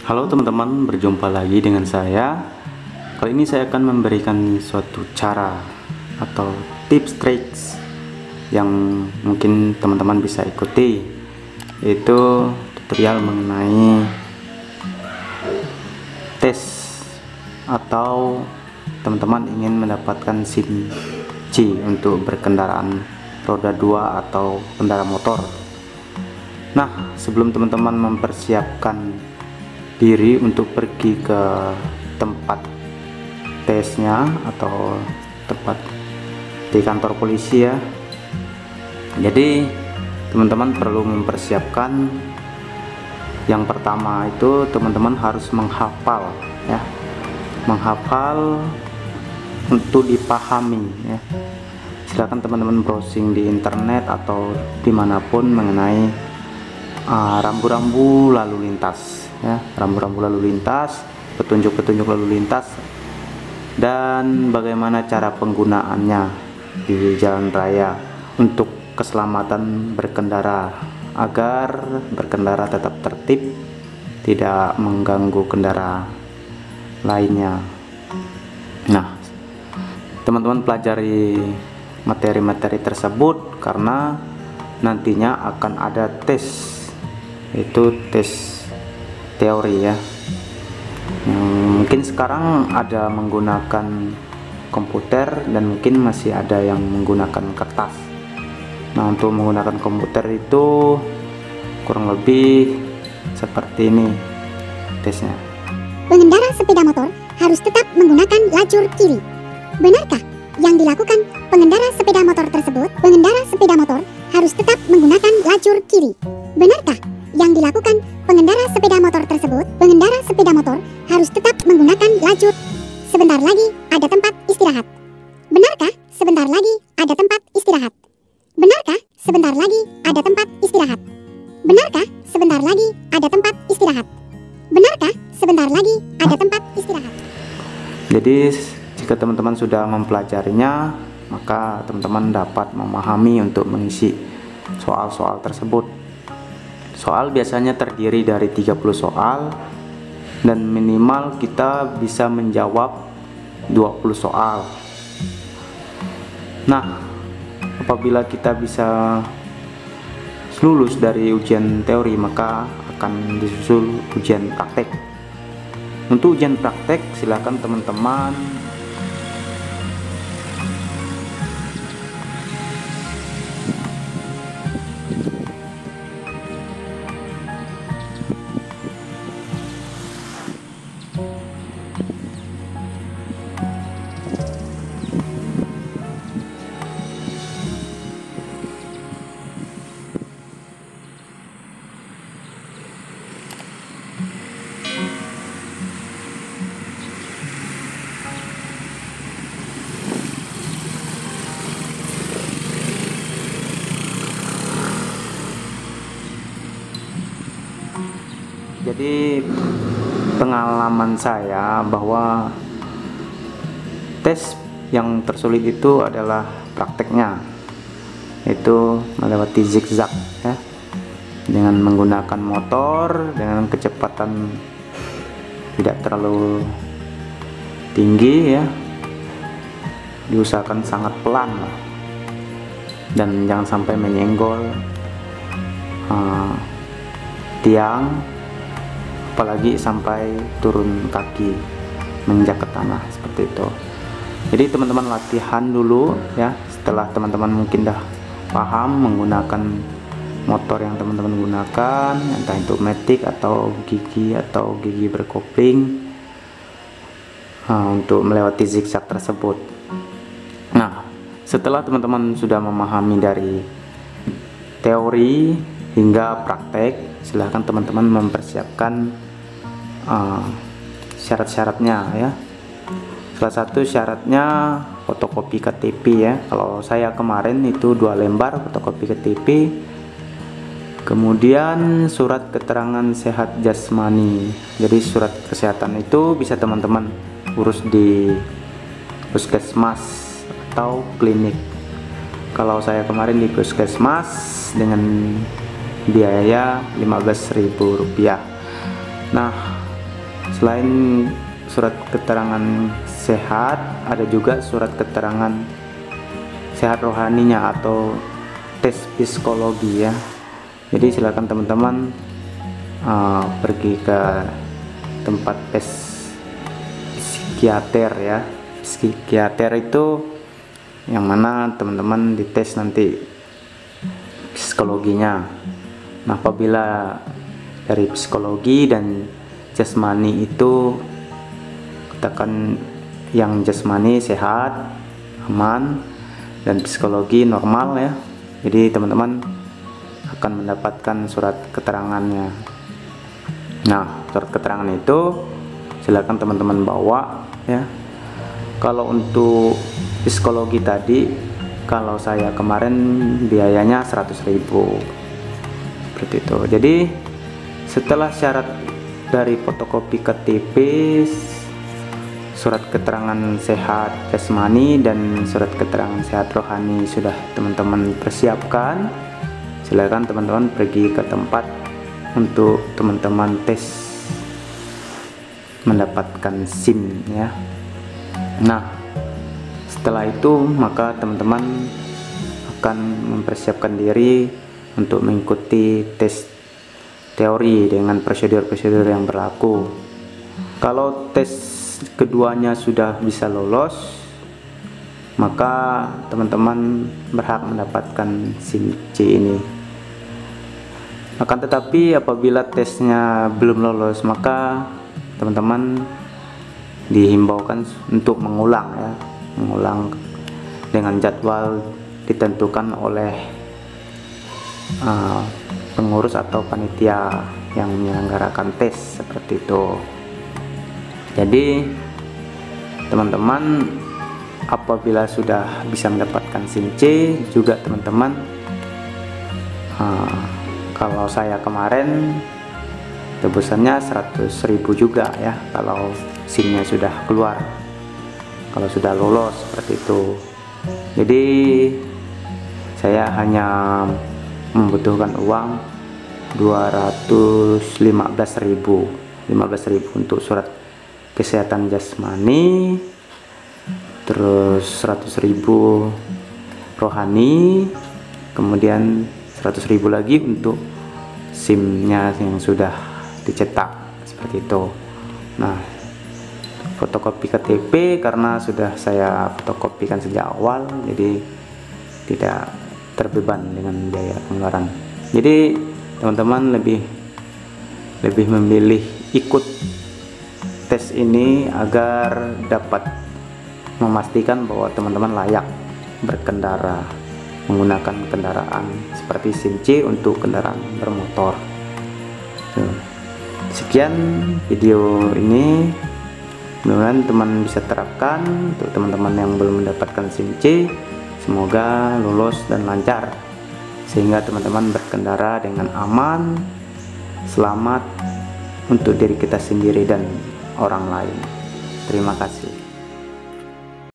Halo teman-teman, berjumpa lagi dengan saya. Kali ini saya akan memberikan suatu cara atau tips triks yang mungkin teman-teman bisa ikuti, yaitu tutorial mengenai tes atau teman-teman ingin mendapatkan SIM C untuk berkendaraan roda 2 atau kendaraan motor. Nah, sebelum teman-teman mempersiapkan diri untuk pergi ke tempat tesnya atau tempat di kantor polisi ya, jadi teman-teman perlu mempersiapkan. Yang pertama itu teman-teman harus menghafal ya, menghafal untuk dipahami ya. Silakan teman-teman browsing di internet atau dimanapun mengenai rambu-rambu lalu lintas ya, rambu-rambu lalu lintas, petunjuk-petunjuk lalu lintas, dan bagaimana cara penggunaannya di jalan raya untuk keselamatan berkendara, agar berkendara tetap tertib, tidak mengganggu kendara lainnya. Nah, teman-teman pelajari materi-materi tersebut karena nantinya akan ada tes, itu tes teori ya, yang mungkin sekarang ada menggunakan komputer dan mungkin masih ada yang menggunakan kertas. Nah, untuk menggunakan komputer itu kurang lebih seperti ini tesnya. Pengendara sepeda motor harus tetap menggunakan lajur kiri. Benarkah yang dilakukan pengendara sepeda motor tersebut? Pengendara sepeda motor harus tetap menggunakan lajur kiri. Benarkah yang dilakukan pengendara sepeda motor tersebut? Pengendara sepeda motor harus tetap menggunakan lajur. Sebentar lagi ada tempat istirahat. Benarkah sebentar lagi ada tempat istirahat? Benarkah sebentar lagi ada tempat istirahat? Benarkah sebentar lagi ada tempat istirahat? Benarkah sebentar lagi ada tempat istirahat? Jadi jika teman-teman sudah mempelajarinya, maka teman-teman dapat memahami untuk mengisi soal-soal tersebut. Soal biasanya terdiri dari 30 soal dan minimal kita bisa menjawab 20 soal. Nah, apabila kita bisa lulus dari ujian teori, maka akan disusul ujian praktek. Untuk ujian praktek, silakan teman-teman jadi pengalaman saya bahwa tes yang tersulit itu adalah prakteknya, itu melewati zigzag ya, dengan menggunakan motor dengan kecepatan tidak terlalu tinggi ya, diusahakan sangat pelan lah, dan jangan sampai menyenggol tiang, apalagi sampai turun kaki menginjak ke tanah seperti itu. Jadi teman-teman latihan dulu ya. Setelah teman-teman mungkin dah paham menggunakan motor yang teman-teman gunakan, entah itu matic atau gigi berkopling, untuk melewati zigzag tersebut. Nah, setelah teman-teman sudah memahami dari teori hingga praktek, silahkan teman-teman mempersiapkan syarat-syaratnya ya. Salah satu syaratnya fotokopi KTP ya. Kalau saya kemarin itu 2 lembar fotokopi KTP, kemudian surat keterangan sehat jasmani. Jadi surat kesehatan itu bisa teman-teman urus di puskesmas atau klinik. Kalau saya kemarin di puskesmas dengan biaya Rp15.000. Nah, Selain surat keterangan sehat, ada juga surat keterangan sehat rohaninya atau tes psikologi ya. Jadi silakan teman-teman pergi ke tempat tes psikiater ya. Psikiater itu yang mana teman-teman dites nanti psikologinya. Nah, apabila dari psikologi dan jasmani itu, katakan yang jasmani sehat, aman, dan psikologi normal ya, jadi teman-teman akan mendapatkan surat keterangannya. Nah, surat keterangan itu silakan teman-teman bawa ya. Kalau untuk psikologi tadi, kalau saya kemarin biayanya 100.000 seperti itu. Jadi setelah syarat dari fotokopi KTP, surat keterangan sehat jasmani, dan surat keterangan sehat rohani sudah teman-teman persiapkan, silakan teman-teman pergi ke tempat untuk teman-teman tes mendapatkan SIM ya. Nah, setelah itu maka teman-teman akan mempersiapkan diri untuk mengikuti tes teori dengan prosedur-prosedur yang berlaku. Kalau tes keduanya sudah bisa lolos, maka teman-teman berhak mendapatkan SIM C ini. Akan tetapi apabila tesnya belum lolos, maka teman-teman dihimbaukan untuk mengulang ya, mengulang dengan jadwal ditentukan oleh pengurus atau panitia yang menyelenggarakan tes seperti itu. Jadi teman-teman apabila sudah bisa mendapatkan SIM C juga teman-teman, kalau saya kemarin tebusannya 100.000 juga ya, kalau SIM-nya sudah keluar, kalau sudah lolos seperti itu. Jadi saya hanya membutuhkan uang 215.000 untuk surat kesehatan jasmani, terus 100.000 rohani, kemudian 100.000 lagi untuk SIM-nya yang sudah dicetak seperti itu. Nah, fotokopi KTP karena sudah saya fotokopikan sejak awal, jadi tidak terbeban dengan biaya pengeluaran. Jadi teman-teman lebih memilih ikut tes ini agar dapat memastikan bahwa teman-teman layak berkendara menggunakan kendaraan seperti SIM C untuk kendaraan bermotor. Sekian video ini, mudah-mudahan teman bisa terapkan. Untuk teman-teman yang belum mendapatkan SIM C, semoga lulus dan lancar sehingga teman-teman berkendara dengan aman, selamat untuk diri kita sendiri dan orang lain. Terima kasih.